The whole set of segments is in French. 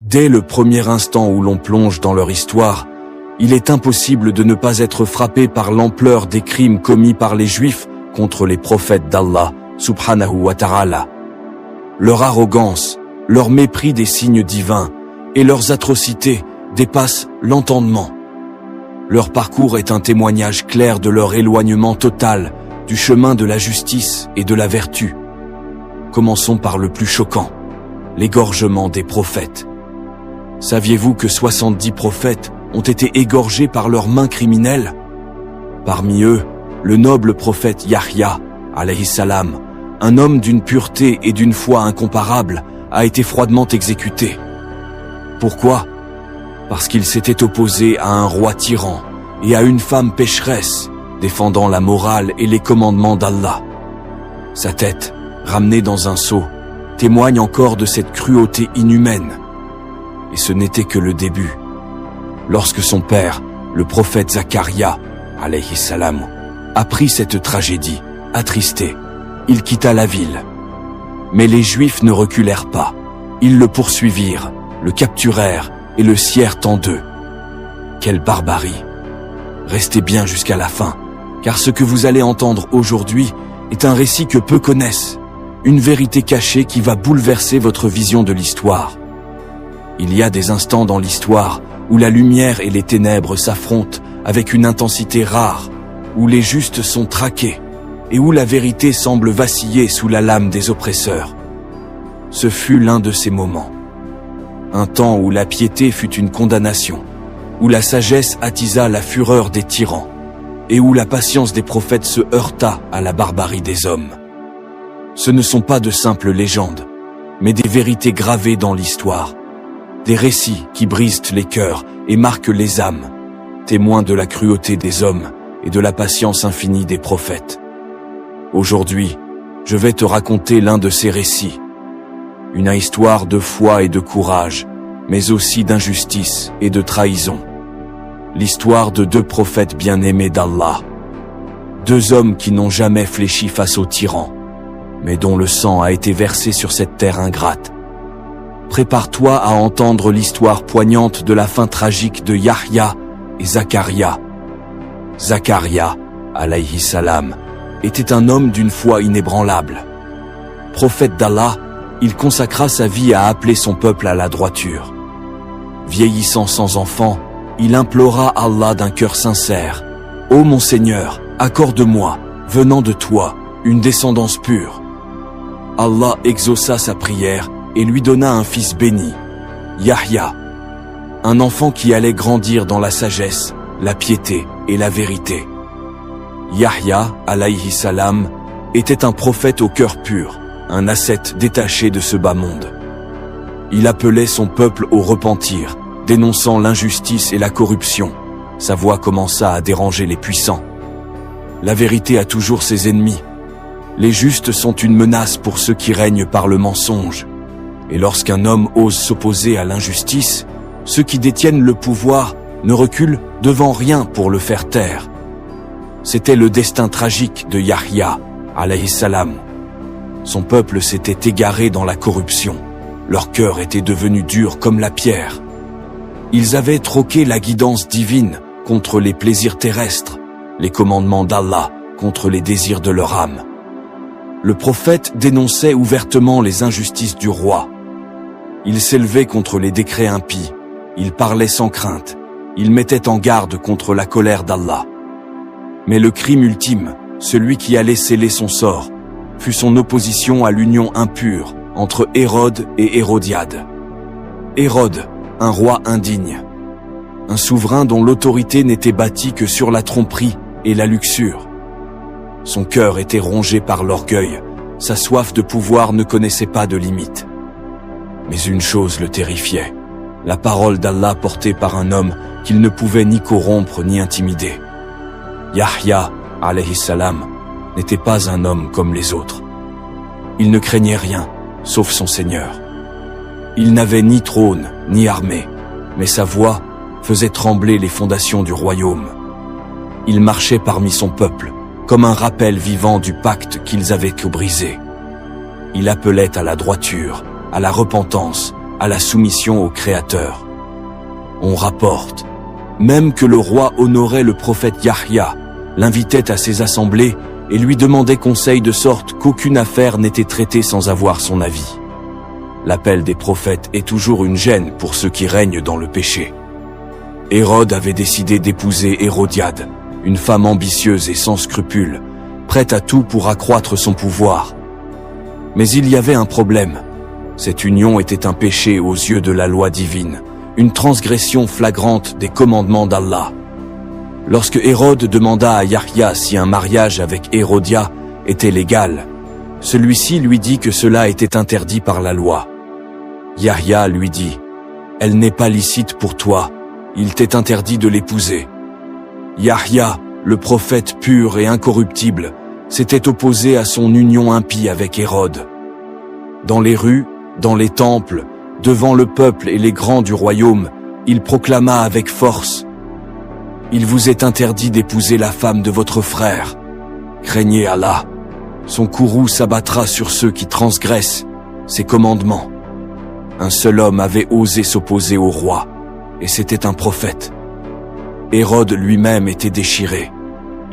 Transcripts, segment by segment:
Dès le premier instant où l'on plonge dans leur histoire, il est impossible de ne pas être frappé par l'ampleur des crimes commis par les Juifs contre les prophètes d'Allah, subhanahu wa ta'ala. Leur arrogance, leur mépris des signes divins et leurs atrocités dépassent l'entendement. Leur parcours est un témoignage clair de leur éloignement total du chemin de la justice et de la vertu. Commençons par le plus choquant, l'égorgement des prophètes. Saviez-vous que 70 prophètes ont été égorgés par leurs mains criminelles? Parmi eux, le noble prophète Yahya, alayhi salam, un homme d'une pureté et d'une foi incomparables, a été froidement exécuté. Pourquoi? Parce qu'il s'était opposé à un roi tyran et à une femme pécheresse, défendant la morale et les commandements d'Allah. Sa tête, ramenée dans un seau, témoigne encore de cette cruauté inhumaine. Et ce n'était que le début. Lorsque son père, le prophète Zacharia, alayhi salam, apprit cette tragédie, attristé, il quitta la ville. Mais les Juifs ne reculèrent pas. Ils le poursuivirent, le capturèrent et le scièrent en deux. Quelle barbarie! Restez bien jusqu'à la fin, car ce que vous allez entendre aujourd'hui est un récit que peu connaissent, une vérité cachée qui va bouleverser votre vision de l'histoire. Il y a des instants dans l'histoire où la lumière et les ténèbres s'affrontent avec une intensité rare, où les justes sont traqués et où la vérité semble vaciller sous la lame des oppresseurs. Ce fut l'un de ces moments. Un temps où la piété fut une condamnation, où la sagesse attisa la fureur des tyrans, et où la patience des prophètes se heurta à la barbarie des hommes. Ce ne sont pas de simples légendes, mais des vérités gravées dans l'histoire, des récits qui brisent les cœurs et marquent les âmes, témoins de la cruauté des hommes et de la patience infinie des prophètes. Aujourd'hui, je vais te raconter l'un de ces récits, une histoire de foi et de courage, mais aussi d'injustice et de trahison. L'histoire de deux prophètes bien-aimés d'Allah. Deux hommes qui n'ont jamais fléchi face aux tyrans, mais dont le sang a été versé sur cette terre ingrate. Prépare-toi à entendre l'histoire poignante de la fin tragique de Yahya et Zacharia. Zacharia, alayhi salam, était un homme d'une foi inébranlable. Prophète d'Allah, il consacra sa vie à appeler son peuple à la droiture. Vieillissant sans enfant, il implora Allah d'un cœur sincère. « Ô mon Seigneur, accorde-moi, venant de toi, une descendance pure. » Allah exauça sa prière et lui donna un fils béni, Yahya, un enfant qui allait grandir dans la sagesse, la piété et la vérité. Yahya, alayhi salam, était un prophète au cœur pur, un ascète détaché de ce bas monde. Il appelait son peuple au repentir, dénonçant l'injustice et la corruption. Sa voix commença à déranger les puissants. La vérité a toujours ses ennemis. Les justes sont une menace pour ceux qui règnent par le mensonge. Et lorsqu'un homme ose s'opposer à l'injustice, ceux qui détiennent le pouvoir ne reculent devant rien pour le faire taire. C'était le destin tragique de Yahya, alayhi salam. Son peuple s'était égaré dans la corruption. Leur cœur était devenu dur comme la pierre. Ils avaient troqué la guidance divine contre les plaisirs terrestres, les commandements d'Allah contre les désirs de leur âme. Le prophète dénonçait ouvertement les injustices du roi. Il s'élevait contre les décrets impies, il parlait sans crainte, il mettait en garde contre la colère d'Allah. Mais le crime ultime, celui qui allait sceller son sort, fut son opposition à l'union impure entre Hérode et Hérodiade. Hérode, un roi indigne, un souverain dont l'autorité n'était bâtie que sur la tromperie et la luxure. Son cœur était rongé par l'orgueil, sa soif de pouvoir ne connaissait pas de limite. Mais une chose le terrifiait, la parole d'Allah portée par un homme qu'il ne pouvait ni corrompre ni intimider. Yahya, alayhi salam, n'était pas un homme comme les autres. Il ne craignait rien, sauf son Seigneur. Il n'avait ni trône, ni armée, mais sa voix faisait trembler les fondations du royaume. Il marchait parmi son peuple, comme un rappel vivant du pacte qu'ils avaient brisé. Il appelait à la droiture, à la repentance à la soumission au Créateur. On rapporte même que le roi honorait le prophète Yahya, l'invitait à ses assemblées et lui demandait conseil de sorte qu'aucune affaire n'était traitée sans avoir son avis. L'appel des prophètes est toujours une gêne pour ceux qui règnent dans le péché. Hérode avait décidé d'épouser Hérodiade, une femme ambitieuse et sans scrupules, prête à tout pour accroître son pouvoir. Mais il y avait un problème. Cette union était un péché aux yeux de la loi divine, une transgression flagrante des commandements d'Allah. Lorsque Hérode demanda à Yahya si un mariage avec Hérodia était légal, celui-ci lui dit que cela était interdit par la loi. Yahya lui dit « Elle n'est pas licite pour toi, il t'est interdit de l'épouser. » Yahya, le prophète pur et incorruptible, s'était opposé à son union impie avec Hérode. Dans les rues, dans les temples, devant le peuple et les grands du royaume, il proclama avec force « Il vous est interdit d'épouser la femme de votre frère. Craignez Allah. Son courroux s'abattra sur ceux qui transgressent ses commandements. » Un seul homme avait osé s'opposer au roi, et c'était un prophète. Hérode lui-même était déchiré.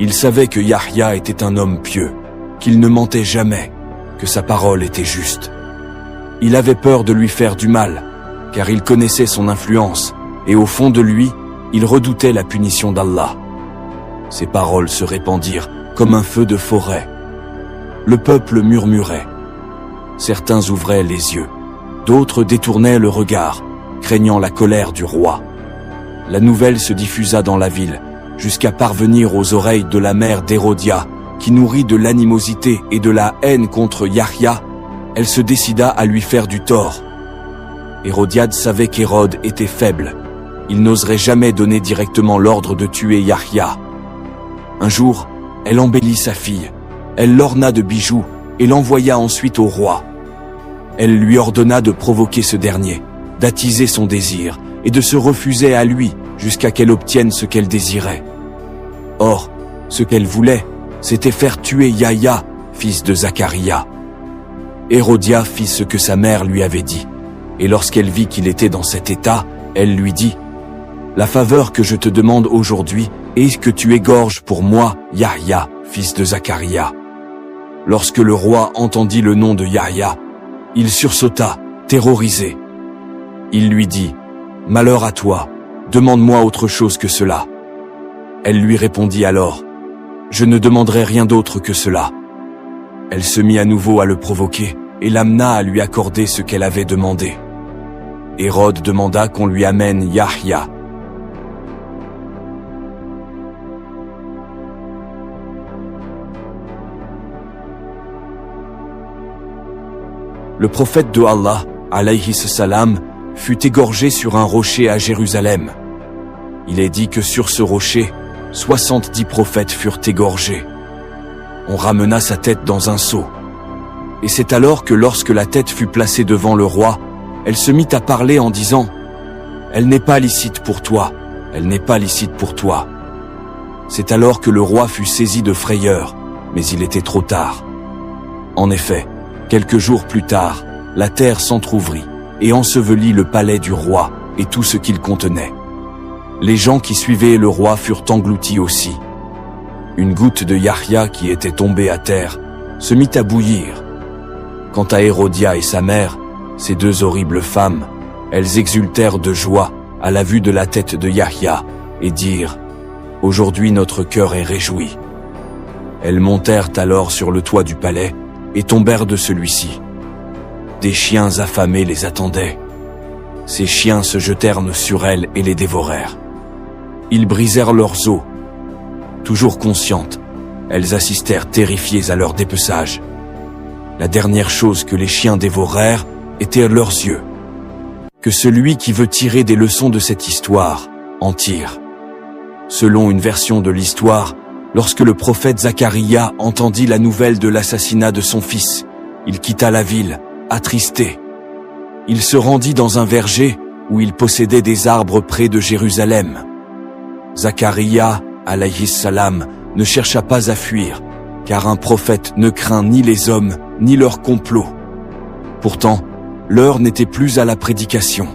Il savait que Yahya était un homme pieux, qu'il ne mentait jamais, que sa parole était juste. Il avait peur de lui faire du mal, car il connaissait son influence, et au fond de lui, il redoutait la punition d'Allah. Ses paroles se répandirent comme un feu de forêt. Le peuple murmurait. Certains ouvraient les yeux, d'autres détournaient le regard, craignant la colère du roi. La nouvelle se diffusa dans la ville, jusqu'à parvenir aux oreilles de la mère d'Hérodia, qui nourrit de l'animosité et de la haine contre Yahya. Elle se décida à lui faire du tort. Hérodiade savait qu'Hérode était faible. Il n'oserait jamais donner directement l'ordre de tuer Yahya. Un jour, elle embellit sa fille. Elle l'orna de bijoux et l'envoya ensuite au roi. Elle lui ordonna de provoquer ce dernier, d'attiser son désir et de se refuser à lui jusqu'à qu'elle obtienne ce qu'elle désirait. Or, ce qu'elle voulait, c'était faire tuer Yahya, fils de Zacharia. Hérodia fit ce que sa mère lui avait dit, et lorsqu'elle vit qu'il était dans cet état, elle lui dit « La faveur que je te demande aujourd'hui est que tu égorges pour moi Yahya, fils de Zacharia. » Lorsque le roi entendit le nom de Yahya, il sursauta, terrorisé. Il lui dit « Malheur à toi, demande-moi autre chose que cela. » Elle lui répondit alors « Je ne demanderai rien d'autre que cela. » Elle se mit à nouveau à le provoquer et l'amena à lui accorder ce qu'elle avait demandé. Hérode demanda qu'on lui amène Yahya. Le prophète de Allah, alayhi salam, fut égorgé sur un rocher à Jérusalem. Il est dit que sur ce rocher, 70 prophètes furent égorgés. On ramena sa tête dans un seau. Et c'est alors que lorsque la tête fut placée devant le roi, elle se mit à parler en disant « Elle n'est pas licite pour toi, elle n'est pas licite pour toi. » C'est alors que le roi fut saisi de frayeur, mais il était trop tard. En effet, quelques jours plus tard, la terre s'entr'ouvrit et ensevelit le palais du roi et tout ce qu'il contenait. Les gens qui suivaient le roi furent engloutis aussi. Une goutte de Yahya qui était tombée à terre se mit à bouillir. Quant à Hérodia et sa mère, ces deux horribles femmes, elles exultèrent de joie à la vue de la tête de Yahya et dirent « Aujourd'hui notre cœur est réjoui ». Elles montèrent alors sur le toit du palais et tombèrent de celui-ci. Des chiens affamés les attendaient. Ces chiens se jetèrent sur elles et les dévorèrent. Ils brisèrent leurs os. Toujours conscientes, elles assistèrent terrifiées à leur dépeçage. La dernière chose que les chiens dévorèrent était leurs yeux. Que celui qui veut tirer des leçons de cette histoire en tire. Selon une version de l'histoire, lorsque le prophète Zacharia entendit la nouvelle de l'assassinat de son fils, il quitta la ville, attristé. Il se rendit dans un verger où il possédait des arbres près de Jérusalem. Zacharia, alayhi salam, ne chercha pas à fuir, car un prophète ne craint ni les hommes, ni leurs complots. Pourtant, L'heure n'était plus à la prédication.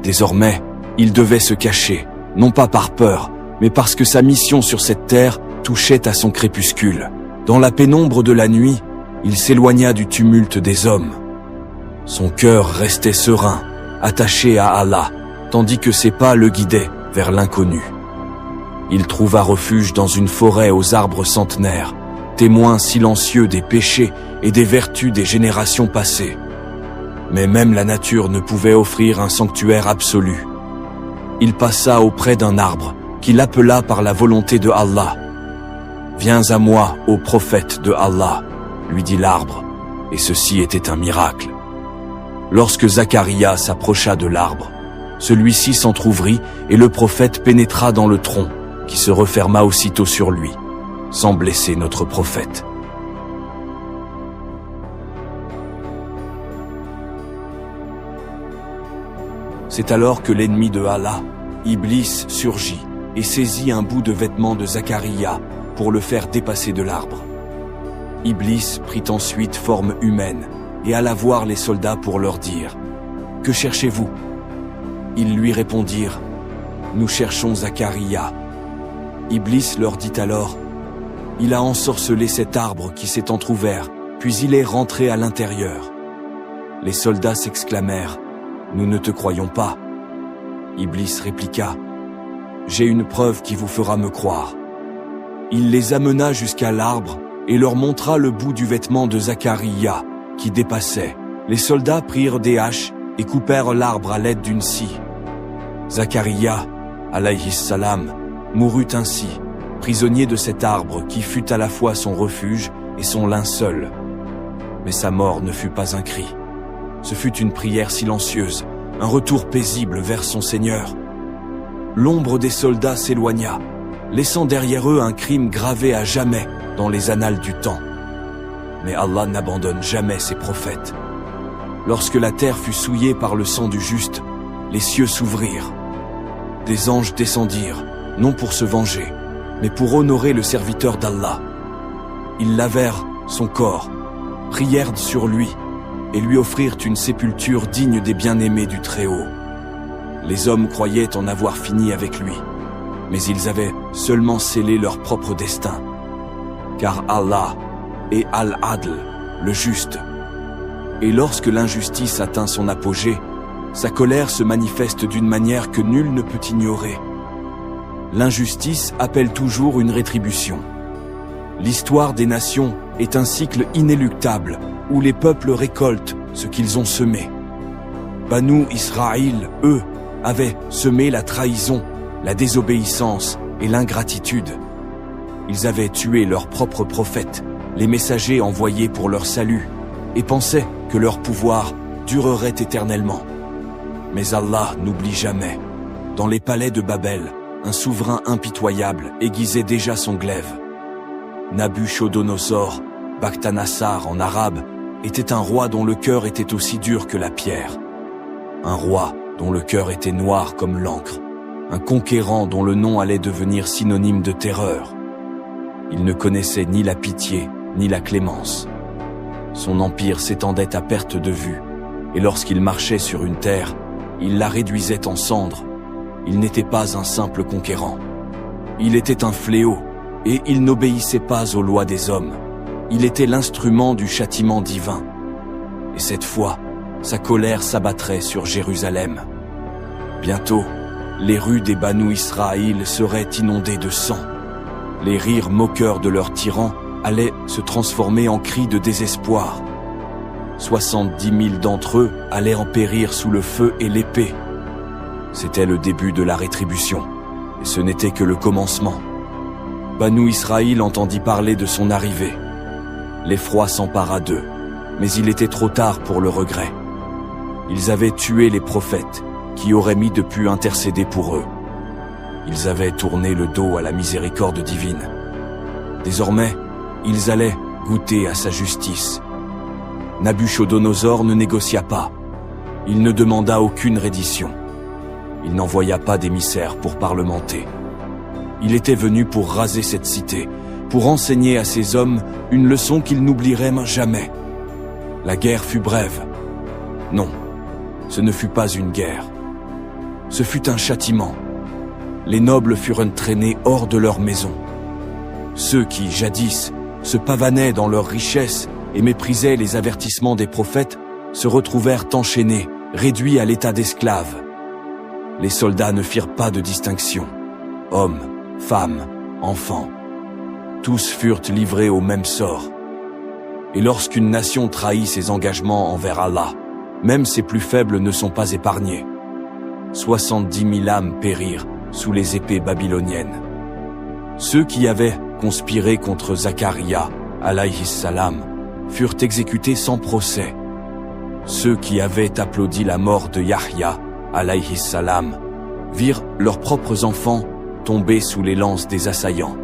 Désormais, il devait se cacher, non pas par peur, mais parce que sa mission sur cette terre touchait à son crépuscule. Dans la pénombre de la nuit, il s'éloigna du tumulte des hommes. Son cœur restait serein, attaché à Allah, tandis que ses pas le guidaient vers l'inconnu. Il trouva refuge dans une forêt aux arbres centenaires, témoin silencieux des péchés et des vertus des générations passées. Mais même la nature ne pouvait offrir un sanctuaire absolu. Il passa auprès d'un arbre, qui l'appela par la volonté de Allah. « Viens à moi, ô prophète de Allah », lui dit l'arbre, et ceci était un miracle. Lorsque Zacharia s'approcha de l'arbre, celui-ci s'entr'ouvrit et le prophète pénétra dans le tronc, qui se referma aussitôt sur lui, sans blesser notre prophète. C'est alors que l'ennemi de Allah, Iblis, surgit et saisit un bout de vêtement de Zacharia pour le faire dépasser de l'arbre. Iblis prit ensuite forme humaine et alla voir les soldats pour leur dire « Que cherchez-vous » Ils lui répondirent « Nous cherchons Zacharia ». Iblis leur dit alors « Il a ensorcelé cet arbre qui s'est entrouvert, puis il est rentré à l'intérieur. » Les soldats s'exclamèrent « Nous ne te croyons pas. » Iblis répliqua « J'ai une preuve qui vous fera me croire. » Il les amena jusqu'à l'arbre et leur montra le bout du vêtement de Zacharia qui dépassait. Les soldats prirent des haches et coupèrent l'arbre à l'aide d'une scie. Zacharia, alayhi salam, mourut ainsi, prisonnier de cet arbre qui fut à la fois son refuge et son linceul. Mais sa mort ne fut pas un cri. Ce fut une prière silencieuse, un retour paisible vers son Seigneur. L'ombre des soldats s'éloigna, laissant derrière eux un crime gravé à jamais dans les annales du temps. Mais Allah n'abandonne jamais ses prophètes. Lorsque la terre fut souillée par le sang du juste, les cieux s'ouvrirent. Des anges descendirent, non pour se venger, mais pour honorer le serviteur d'Allah. Ils lavèrent son corps, prièrent sur lui, et lui offrirent une sépulture digne des bien-aimés du Très-Haut. Les hommes croyaient en avoir fini avec lui, mais ils avaient seulement scellé leur propre destin. Car Allah est Al-Adl, le juste. Et lorsque l'injustice atteint son apogée, sa colère se manifeste d'une manière que nul ne peut ignorer. L'injustice appelle toujours une rétribution. L'histoire des nations est un cycle inéluctable où les peuples récoltent ce qu'ils ont semé. Banu Israël, eux, avaient semé la trahison, la désobéissance et l'ingratitude. Ils avaient tué leurs propres prophètes, les messagers envoyés pour leur salut, et pensaient que leur pouvoir durerait éternellement. Mais Allah n'oublie jamais. Dans les palais de Babel, un souverain impitoyable aiguisait déjà son glaive. Nabuchodonosor, Baktanassar en arabe, était un roi dont le cœur était aussi dur que la pierre. Un roi dont le cœur était noir comme l'encre. Un conquérant dont le nom allait devenir synonyme de terreur. Il ne connaissait ni la pitié, ni la clémence. Son empire s'étendait à perte de vue, et lorsqu'il marchait sur une terre, il la réduisait en cendres. Il n'était pas un simple conquérant. Il était un fléau, et il n'obéissait pas aux lois des hommes. Il était l'instrument du châtiment divin. Et cette fois, sa colère s'abattrait sur Jérusalem. Bientôt, les rues des Banu Israël seraient inondées de sang. Les rires moqueurs de leurs tyrans allaient se transformer en cris de désespoir. 70 000 d'entre eux allaient en périr sous le feu et l'épée. C'était le début de la rétribution, et ce n'était que le commencement. Banu Israël entendit parler de son arrivée. L'effroi s'empara d'eux, mais il était trop tard pour le regret. Ils avaient tué les prophètes, qui auraient mis depuis intercéder pour eux. Ils avaient tourné le dos à la miséricorde divine. Désormais, ils allaient goûter à sa justice. Nabuchodonosor ne négocia pas. Il ne demanda aucune reddition. Il n'envoya pas d'émissaires pour parlementer. Il était venu pour raser cette cité, pour enseigner à ses hommes une leçon qu'ils n'oublieraient jamais. La guerre fut brève. Non, ce ne fut pas une guerre. Ce fut un châtiment. Les nobles furent traînés hors de leur maison. Ceux qui, jadis, se pavanaient dans leur richesse et méprisaient les avertissements des prophètes, se retrouvèrent enchaînés, réduits à l'état d'esclaves. Les soldats ne firent pas de distinction. Hommes, femmes, enfants. Tous furent livrés au même sort. Et lorsqu'une nation trahit ses engagements envers Allah, même ses plus faibles ne sont pas épargnés. 70 000 âmes périrent sous les épées babyloniennes. Ceux qui avaient conspiré contre Zacharia, alayhi salam, furent exécutés sans procès. Ceux qui avaient applaudi la mort de Yahya, alayhi salam, virent leurs propres enfants tomber sous les lances des assaillants.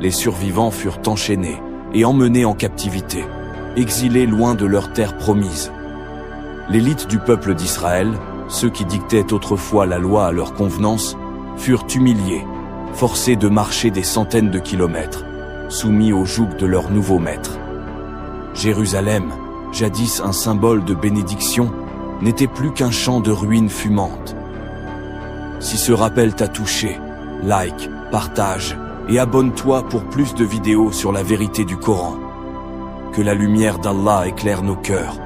Les survivants furent enchaînés et emmenés en captivité, exilés loin de leur terre promise. L'élite du peuple d'Israël, ceux qui dictaient autrefois la loi à leur convenance, furent humiliés, forcés de marcher des centaines de kilomètres, soumis au joug de leur nouveau maître. Jérusalem, jadis un symbole de bénédiction, n'était plus qu'un champ de ruines fumantes. Si ce rappel t'a touché, like, partage et abonne-toi pour plus de vidéos sur la vérité du Coran. Que la lumière d'Allah éclaire nos cœurs.